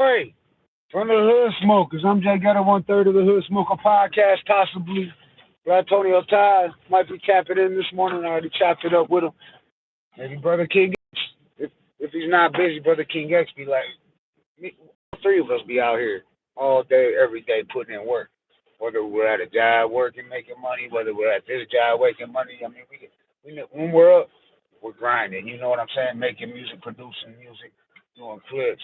Hey, from the Hood Smokers, I'm Jay Gutta, one third of the Hood Smoker podcast, possibly. Antonio Ty might be tapping in this morning. I already chopped it up with him. Maybe Brother King X. If he's not busy, Brother King X be like, me, all three of us be out here all day, every day, putting in work. Whether we're at a job working, making money, whether we're at this job making money. I mean, when we're up, we're grinding. You know what I'm saying? Making music, producing music, doing clips,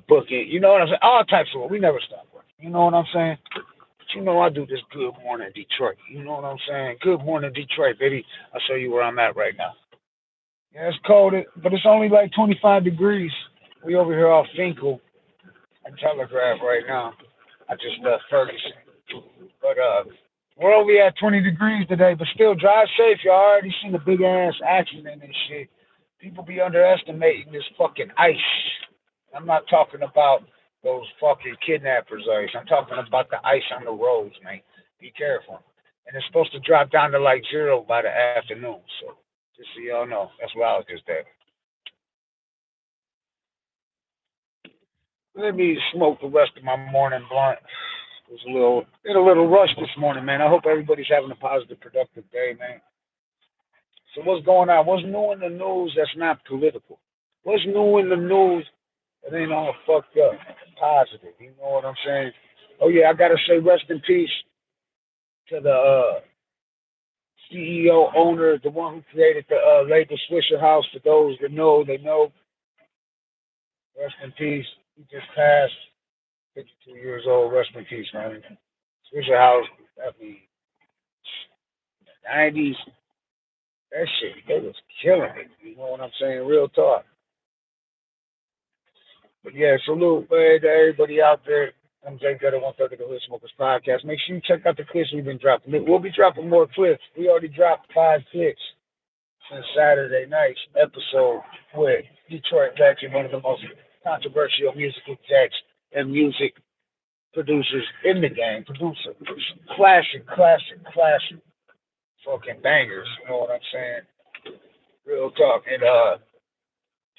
booking. You know what I'm saying? All types of work. We never stop working. You know what I'm saying? But you know I do this Good Morning Detroit. You know what I'm saying? Good Morning Detroit, baby. I'll show you where I'm at right now. Yeah, it's cold, but it's only like 25 degrees. We over here off Finkel and Telegraph right now. I just left Ferguson. But we're only at 20 degrees today, but still drive safe. Y'all already seen the big ass accident and shit. People be underestimating this fucking ice. I'm not talking about those fucking kidnappers ice. I'm talking about the ice on the roads, man. Be careful. And it's supposed to drop down to like zero by the afternoon. So just so y'all know, that's why I was just there. Let me smoke the rest of my morning blunt. It was a little rush this morning, man. I hope everybody's having a positive, productive day, man. So what's going on? What's new in the news that's not political? What's new in the news that ain't all fucked up? Positive. You know what I'm saying? Oh yeah, I gotta say rest in peace to the CEO owner, the one who created the label Swisher House. For those that know, they know. Rest in peace. He just passed. 52 years old. Rest in peace, man. Swisher House. I mean, 90s. That shit, they was killing it. You know what I'm saying? Real talk. But yeah, salute to everybody out there. I'm Jay Gutta, one third of the Hood Smokers podcast. Make sure you check out the clips we've been dropping. We'll be dropping more clips. We already dropped 5 clips since Saturday night's episode with Detroit legend, one of the most controversial musical execs and music producers in the game. Producer, classic, fucking bangers. You know what I'm saying? Real talk. And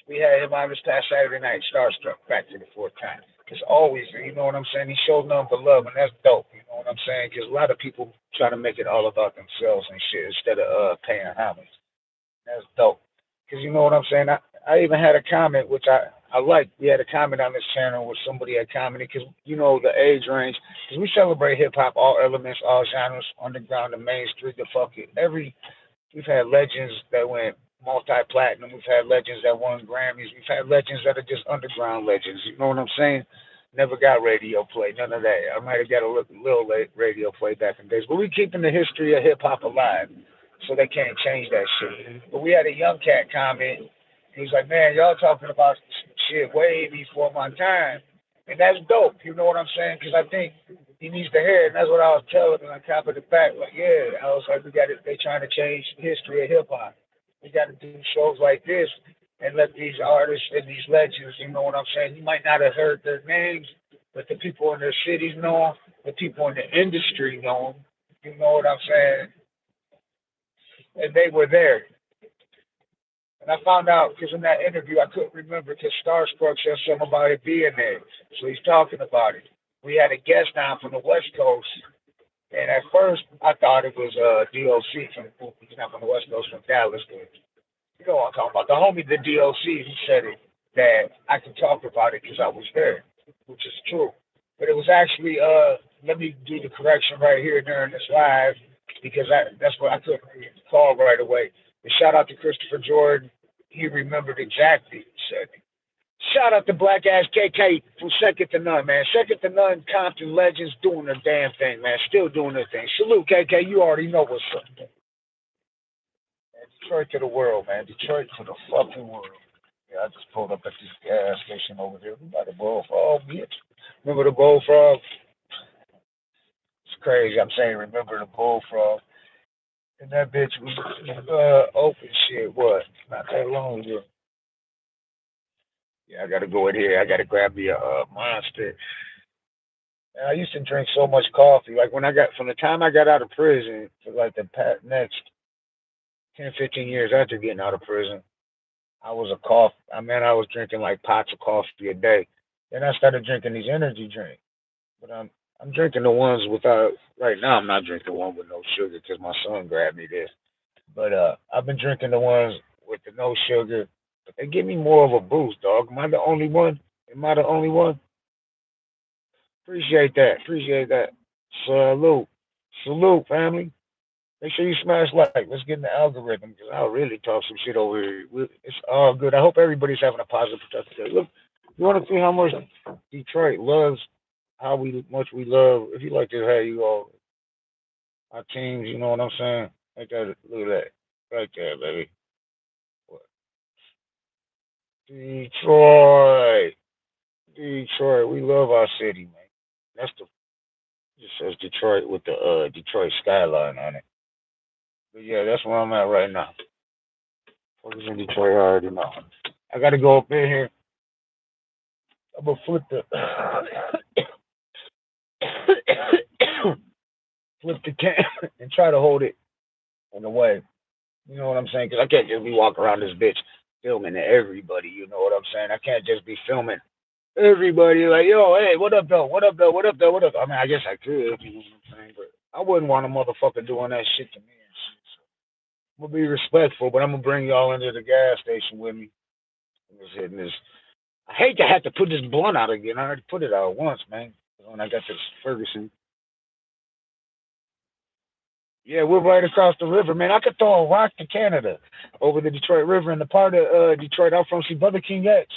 we had him on this past Saturday night, starstruck, back to the fourth time. It's always, you know what I'm saying? He showed nothing but love, and that's dope. You know what I'm saying? Because a lot of people try to make it all about themselves and shit instead of paying homage. That's dope. Because you know what I'm saying? I even had a comment, which I like. We had a comment on this channel where somebody had commented, because you know the age range. Because we celebrate hip hop, all elements, all genres, underground, the main street, the fuck it. We've had legends that went multi-platinum. We've had legends that won Grammys. We've had legends that are just underground legends. You know what I'm saying? Never got radio play, none of that. I might have got a little late radio play back in the days, but we keeping the history of hip hop alive, so they can't change that shit. But we had a young cat comment. He was like, "Man, y'all talking about shit way before my time," and that's dope. You know what I'm saying? Because I think he needs to hear it. And that's what I was telling him on top of the back. Like, yeah, I was like, we got it. They trying to change the history of hip hop. We got to do shows like this and let these artists and these legends, you know what I'm saying? You might not have heard their names, but the people in their cities know them. The people in the industry know them. You know what I'm saying? And they were there. And I found out because in that interview, I couldn't remember because Starstruck said something about it being there. So he's talking about it. We had a guest down from the West Coast. And at first, I thought it was DOC he's not from the West Coast, from Dallas. You know what I'm talking about. The homie, the DOC, he said it, that I could talk about it because I was there, which is true. But it was actually, let me do the correction right here during this live because that's what I couldn't call right away. And shout out to Christopher Jordan. He remembered exactly what he said. Shout out to Black Ass KK from Second to None, man. Second to None, Compton legends doing their damn thing, man. Still doing their thing. Salute, KK. You already know what's up. Man, Detroit to the world, man. Detroit to the fucking world. Yeah, I just pulled up at this gas station over here. We got a bullfrog, bitch. Remember the bullfrog? It's crazy. I'm saying remember the bullfrog. And that bitch was open shit, what? Not that long ago. Yeah, I gotta go in here. I gotta grab me a monster. And I used to drink so much coffee. Like when I got from the time I got out of prison to like the next 10, 15 years after getting out of prison, I was a coffee. I mean, I was drinking like pots of coffee a day. Then I started drinking these energy drinks. But I'm drinking the ones without. Right now, I'm not drinking one with no sugar because my son grabbed me this. But I've been drinking the ones with the no sugar. But they give me more of a boost, dog. Am I the only one? Am I the only one? Appreciate that. Appreciate that. Salute. Salute, family. Make sure you smash like. Let's get in the algorithm because I'll really talk some shit over here. It's all good. I hope everybody's having a positive, productive day. Look, you want to see how much Detroit loves how we much we love. If you like to have you all our teams, you know what I'm saying? Like that, look at that, right there, baby. What? Detroit, Detroit. We love our city, man. That's the It says Detroit with the Detroit skyline on it. But yeah, that's where I'm at right now. Focus in Detroit, I already know. I gotta go up in here. I'm gonna flip the flip the can and try to hold it in a way. You know what I'm saying? Because I can't just be walking around this bitch filming everybody. You know what I'm saying? I can't just be filming everybody like, yo, hey, what up though? What up though? What up though? What up? I mean, I guess I could. You know what I'm saying? But I wouldn't want a motherfucker doing that shit to me and shit. So I'm gonna be respectful, but I'm gonna bring y'all into the gas station with me. I'm just hitting this. I hate to have to put this blunt out again. I already put it out once, man. When I got to Ferguson. Yeah, we're right across the river, man. I could throw a rock to Canada over the Detroit River in the part of Detroit I'm from. See, Brother King X,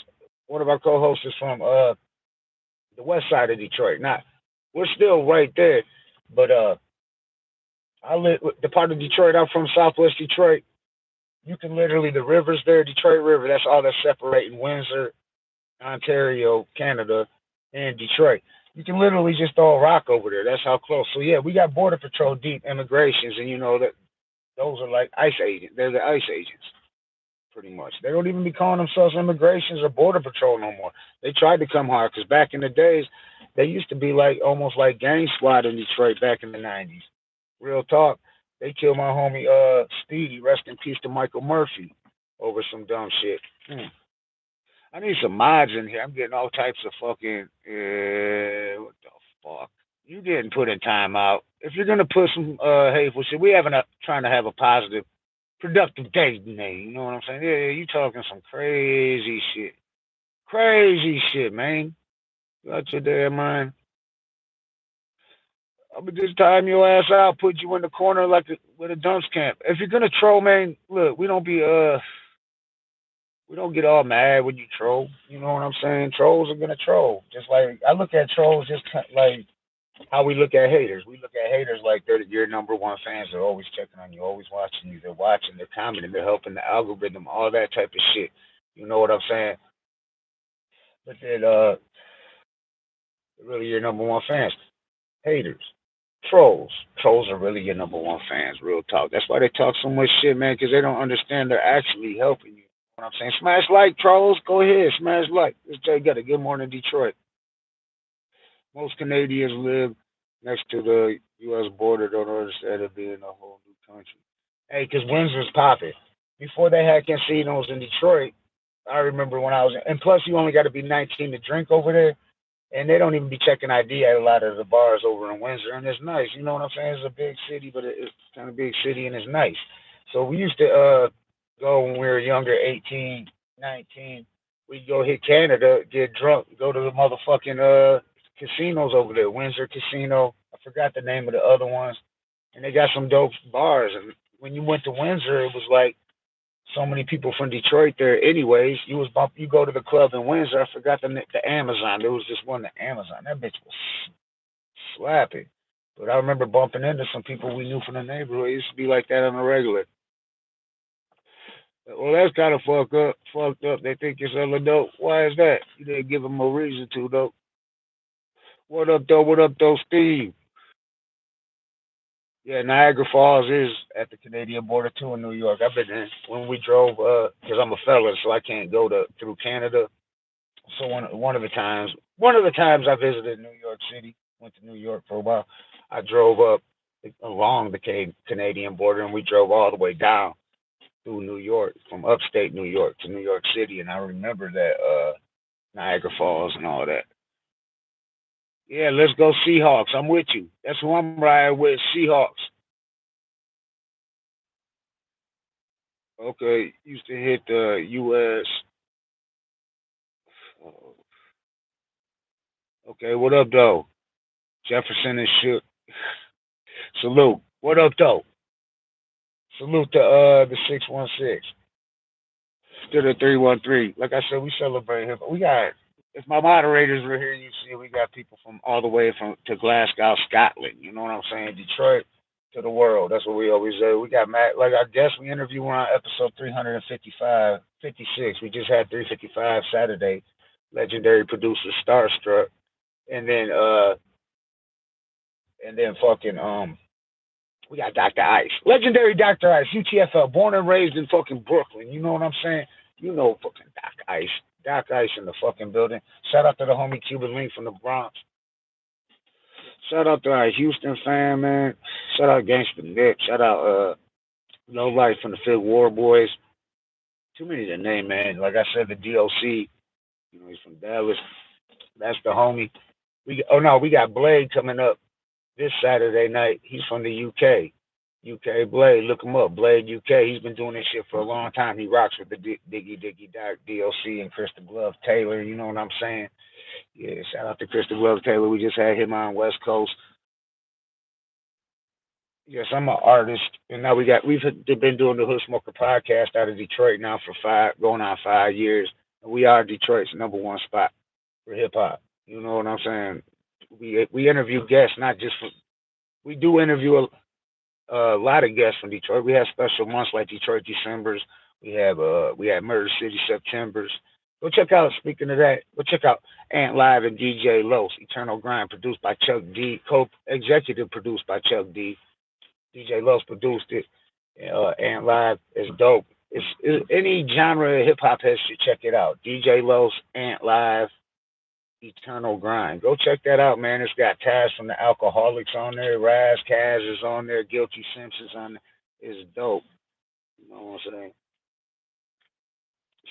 one of our co-hosts, is from the west side of Detroit. Not, we're still right there, but I live the part of Detroit I'm from, Southwest Detroit. You can literally the rivers there, Detroit River. That's all that's separating Windsor, Ontario, Canada, and Detroit. You can literally just throw a rock over there. That's how close. So yeah, we got border patrol deep immigrations, and you know that those are like ICE agents. They're the ICE agents, pretty much. They don't even be calling themselves immigrations or border patrol no more. They tried to come hard because back in the days, they used to be like almost like gang squad in Detroit back in the '90s. Real talk. They killed my homie Speedy. Rest in peace to Michael Murphy over some dumb shit. I need some mods in here. I'm getting all types of fucking what the fuck. You getting put in timeout. If you're gonna put some hateful shit, we having a trying to have a positive, productive day, man. You know what I'm saying? Yeah, you talking some crazy shit. Crazy shit, man. You got your damn mind. I'm gonna just time your ass out, put you in the corner like with a dunce camp. If you're gonna troll, man, look, we don't get all mad when you troll. You know what I'm saying? Trolls are gonna troll. Just like I look at trolls, just like how we look at haters. We look at haters like they're your number one fans. They're always checking on you, always watching you. They're watching, they're commenting, they're helping the algorithm, all that type of shit. You know what I'm saying? But then, really your number one fans. Haters, trolls. Trolls are really your number one fans. Real talk. That's why they talk so much shit, man, because they don't understand they're actually helping you. What I'm saying, smash like trolls. Go ahead, smash like. This Jay got a good morning, Detroit. Most Canadians live next to the U.S. border. Don't understand it being a whole new country. Hey, because Windsor's popping. Before they had casinos in Detroit, I remember when I was, and plus you only got to be 19 to drink over there, and they don't even be checking ID at a lot of the bars over in Windsor, and it's nice. You know what I'm saying? It's a big city, but it's kind of big city, and it's nice. So we used to go when we were younger, 18, 19. We'd go hit Canada, get drunk, go to the motherfucking casinos over there, Windsor Casino. I forgot the name of the other ones, and they got some dope bars. And when you went to Windsor, it was like so many people from Detroit there. Anyways, you go to the club in Windsor. I forgot the Amazon. There was this one, the Amazon. That bitch was slapping. But I remember bumping into some people we knew from the neighborhood. It used to be like that on the regular. Well, that's kind of fucked up. Fucked up. They think you're selling dope. Why is that? You didn't give them a reason to, though. What up, though? What up, though, Steve? Yeah, Niagara Falls is at the Canadian border too in New York. I've been there when we drove because I'm a felon, so I can't go to through Canada. So one of the times I visited New York City, went to New York for a while. I drove up along the Canadian border, and we drove all the way down through New York, from upstate New York to New York City. And I remember that Niagara Falls and all that. Yeah, let's go Seahawks. I'm with you. That's who I'm riding with, Seahawks. Okay, used to hit the U.S. Okay, what up, though? Jefferson and shit. Salute. What up, though? Salute to the 616 to the 313. Like I said, we celebrate him. We got if my moderators were here, you see we got people from all the way from to Glasgow, Scotland. You know what I'm saying? Detroit to the world. That's what we always say. We got Matt. Like I guess we interviewed on episode 355, 56. We just had 355 Saturday. Legendary producer Starstruck, and then fucking we got Dr. Ice. Legendary Dr. Ice, UTFL, born and raised in fucking Brooklyn. You know what I'm saying? You know fucking Doc Ice. Doc Ice in the fucking building. Shout out to the homie Cuban Link from the Bronx. Shout out to our Houston fan, man. Shout out Gangsta Nick. Shout out No Life from the Fifth War Boys. Too many to name, man. Like I said, the DOC, you know, he's from Dallas. That's the homie. We got Blade coming up this Saturday night. He's from the UK. UK Blade, look him up. Blade UK. He's been doing this shit for a long time. He rocks with the Diggy Diggy Doc, DOC, and Crystal Glove Taylor. You know what I'm saying? Yeah, shout out to Crystal Glove Taylor. We just had him on West Coast. Yes, I'm an artist, and now we've been doing the Hood Smoker podcast out of Detroit now for going on 5 years. And we are Detroit's number one spot for hip hop. You know what I'm saying? We interview guests, not just for, we do interview a lot of guests from Detroit. We have special months like Detroit Decembers. We have Murder City Septembers. Go check out. Speaking of that, go check out Ant Live and DJ Los Eternal Grind, produced by Chuck D. Co-executive produced by Chuck D. DJ Los produced it. Ant Live is dope. It's any genre of hip hop heads should check it out. DJ Los, Ant Live, Eternal Grind. Go check that out, man. It's got Taz from the Alcoholics on there. Raz Kaz is on there. Guilty Simpsons on there. It's dope. You know what I'm saying?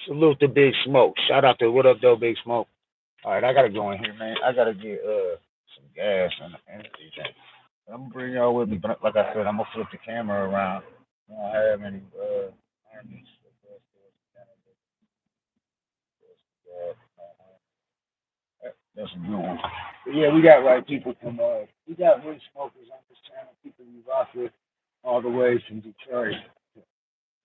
Salute to Big Smoke. Shout out to what up, though, Big Smoke. All right, I gotta go in here, man. I gotta get some gas and energy drink. I'm gonna bring y'all with me, but like I said, I'm gonna flip the camera around. I don't have any armies. That's a good one. But yeah, we got right people from we got wood smokers on this channel, people we rock with all the way from Detroit.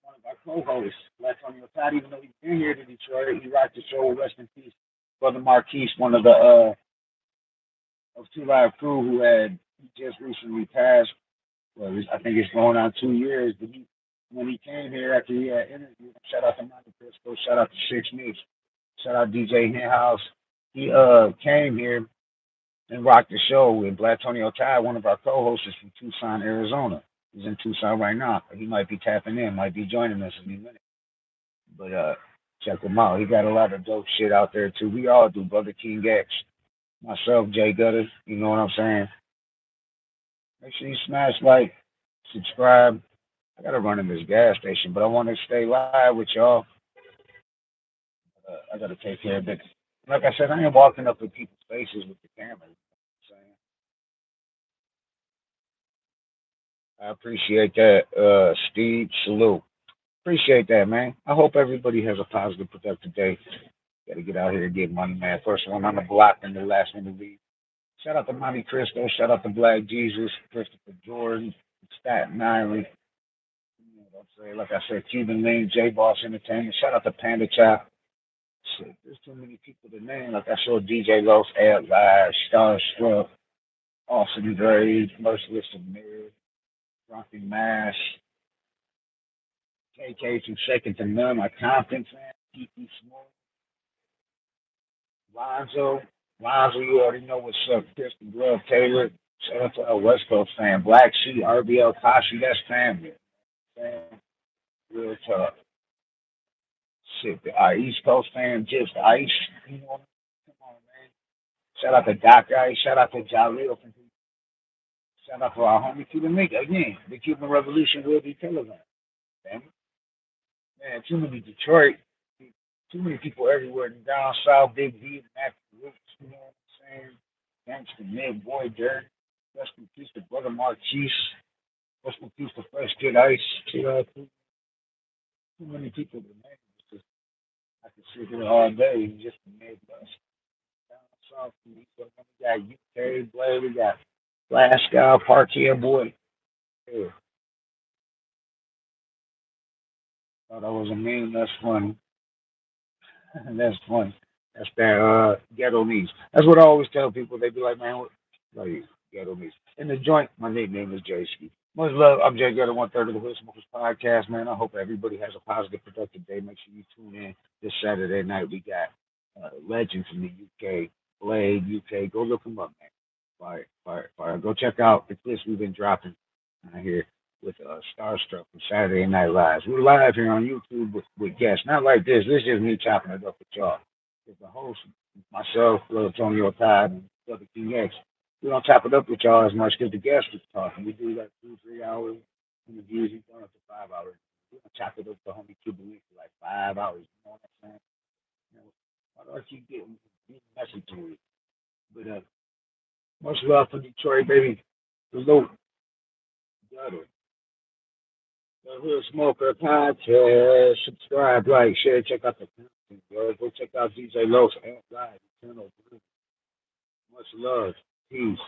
One of our co-hosts, Antonio Todd, even though he's been here to Detroit, he rocked the show. Rest in peace, Brother Marquise, one of the of Two Live Crew, who had just recently passed. Well, I think it's going on 2 years. But when he came here after he had interviewed, shout out to Monte Cristo, shout out to Six Mix, shout out DJ Henhouse. He came here and rocked the show with Black Tony Otai, one of our co-hosts is from Tucson, Arizona. He's in Tucson right now. He might be tapping in, might be joining us in a minute. But check him out. He got a lot of dope shit out there too. We all do. Brother King X, myself, Jay Gutta. You know what I'm saying? Make sure you smash like, subscribe. I gotta run in this gas station, but I want to stay live with y'all. I gotta take care of it. Like I said, I ain't walking up in people's faces with the camera. You know I appreciate that, Steve. Salute. Appreciate that, man. I hope everybody has a positive, productive day. Got to get out here and get money, man. First one on the block and the last one to leave. Shout out to Monte Cristo. Shout out to Black Jesus, Christopher Jordan, Staten Island. You know what I'm saying? Like I said, Cuban Lane, J Boss Entertainment. Shout out to Panda Chop. Shit, there's too many people to name. Like I saw DJ Los, Ad Live, Starstruck, Austin Gray, Merciless Amir, Drunken Mash, KK from Second to None, my Compton fan, Kiki Small, Lonzo. Lonzo, you already know what's up. Crystal Glove Taylor. Shout out to our West Coast fan. Black Sheep, RBL Kashi, that's family. Man, real tough. Shit, our East Coast fan, just Ice. You know, come on, man. Shout out to Doc Ice. Shout out to Jaleel. Shout out to our homie Cuban Link. Again, the Cuban Revolution will be televised. Man, too many Detroit. Too many people everywhere. Down south, Big D, and Mac Roots, you know what I'm saying? Gangsta Mid, Boy Dirt. Rest in peace to Brother Marquise. Rest in peace to Fresh Kid Ice. Too many people to name. It's just, I could sit here all day and just name us. Down south, we got UK Blade, we got Glasgow, Party Boy. Yeah, thought that was a meme. That's funny. That's funny. That's that ghetto niece. That's what I always tell people. They be like, man, what like ghetto niece. In the joint, my nickname is Jay Ski. Much love. I'm Jay Ghetto, one third of the Whistlemakers podcast, man. I hope everybody has a positive, productive day. Make sure you tune in this Saturday night. We got legends from the UK, Blade, UK. Go look them up, man. Fire, fire, fire. Go check out the clips we've been dropping here with Starstruck from Saturday Night Live. We're live here on YouTube with guests. Not like this. This is just me chopping it up with y'all. As the host, myself, Little Tonio Todd, and Brother King X, we don't chop it up with y'all as much because the guests are talking. We do like 2, 3 hours interviews. He's going up to 5 hours. We don't chop it up to homie Cuban Link for like 5 hours. You know what I'm saying? You know, why do I keep getting messy to it? But much love for Detroit, baby. Salute. Gutter. The Hood Smoker Podcast. Subscribe, like, share, check out the content, bro. Go check out DJ Los and Live. Eternal Blue. Much love. Peace.